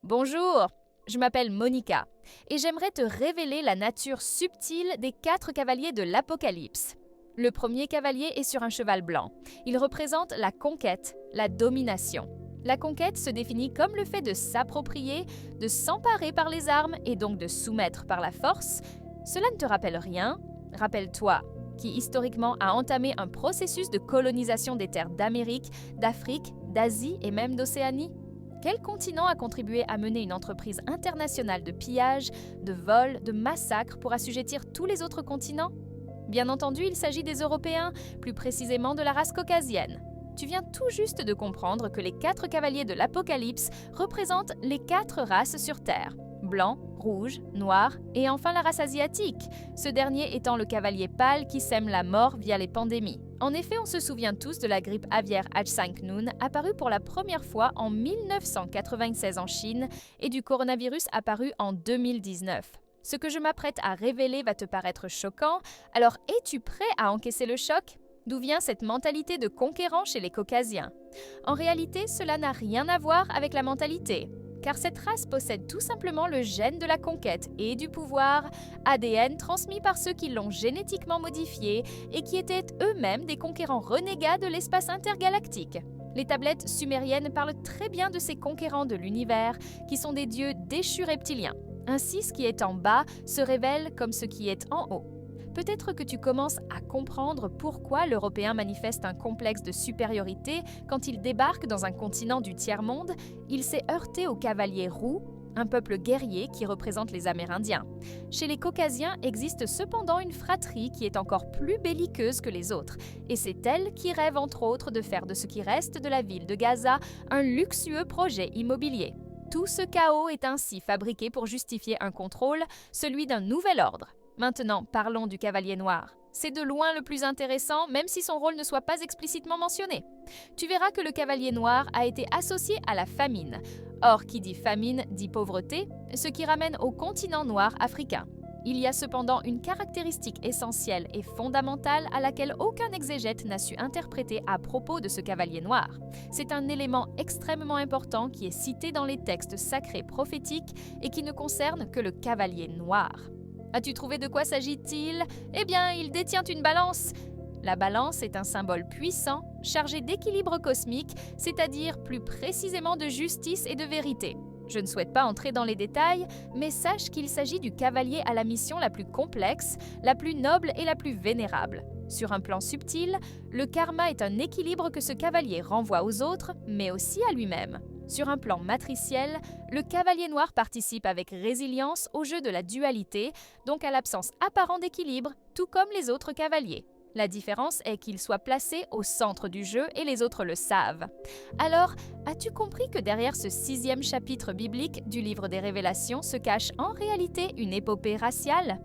Bonjour, je m'appelle Monica et j'aimerais te révéler la nature subtile des 4 cavaliers de l'Apocalypse. Le premier cavalier est sur un cheval blanc. Il représente la conquête, la domination. La conquête se définit comme le fait de s'approprier, de s'emparer par les armes et donc de soumettre par la force. Cela ne te rappelle rien? Rappelle-toi qui historiquement a entamé un processus de colonisation des terres d'Amérique, d'Afrique, d'Asie et même d'Océanie. Quel continent a contribué à mener une entreprise internationale de pillage, de vol, de massacre pour assujettir tous les autres continents? Bien entendu, il s'agit des Européens, plus précisément de la race caucasienne. Tu viens tout juste de comprendre que les 4 cavaliers de l'Apocalypse représentent les 4 races sur Terre. Blanc, rouge, noir et enfin la race asiatique, ce dernier étant le cavalier pâle qui sème la mort via les pandémies. En effet, on se souvient tous de la grippe aviaire H5N1 apparue pour la première fois en 1996 en Chine et du coronavirus apparu en 2019. Ce que je m'apprête à révéler va te paraître choquant, alors es-tu prêt à encaisser le choc? D'où vient cette mentalité de conquérant chez les Caucasiens? En réalité, cela n'a rien à voir avec la mentalité, car cette race possède tout simplement le gène de la conquête et du pouvoir, ADN transmis par ceux qui l'ont génétiquement modifié et qui étaient eux-mêmes des conquérants renégats de l'espace intergalactique. Les tablettes sumériennes parlent très bien de ces conquérants de l'univers, qui sont des dieux déchus reptiliens. Ainsi, ce qui est en bas se révèle comme ce qui est en haut. Peut-être que tu commences à comprendre pourquoi l'Européen manifeste un complexe de supériorité quand il débarque dans un continent du tiers-monde. Il s'est heurté aux cavaliers roux, un peuple guerrier qui représente les Amérindiens. Chez les Caucasiens existe cependant une fratrie qui est encore plus belliqueuse que les autres, et c'est elle qui rêve entre autres de faire de ce qui reste de la ville de Gaza un luxueux projet immobilier. Tout ce chaos est ainsi fabriqué pour justifier un contrôle, celui d'un nouvel ordre. Maintenant, parlons du cavalier noir. C'est de loin le plus intéressant, même si son rôle ne soit pas explicitement mentionné. Tu verras que le cavalier noir a été associé à la famine. Or, qui dit famine dit pauvreté, ce qui ramène au continent noir africain. Il y a cependant une caractéristique essentielle et fondamentale à laquelle aucun exégète n'a su interpréter à propos de ce cavalier noir. C'est un élément extrêmement important qui est cité dans les textes sacrés prophétiques et qui ne concerne que le cavalier noir. As-tu trouvé de quoi s'agit-il? Eh bien, il détient une balance. La balance est un symbole puissant, chargé d'équilibre cosmique, c'est-à-dire plus précisément de justice et de vérité. Je ne souhaite pas entrer dans les détails, mais sache qu'il s'agit du cavalier à la mission la plus complexe, la plus noble et la plus vénérable. Sur un plan subtil, le karma est un équilibre que ce cavalier renvoie aux autres, mais aussi à lui-même. Sur un plan matriciel, le cavalier noir participe avec résilience au jeu de la dualité, donc à l'absence apparente d'équilibre, tout comme les autres cavaliers. La différence est qu'il soit placé au centre du jeu et les autres le savent. Alors, as-tu compris que derrière ce 6e chapitre biblique du livre des Révélations se cache en réalité une épopée raciale ?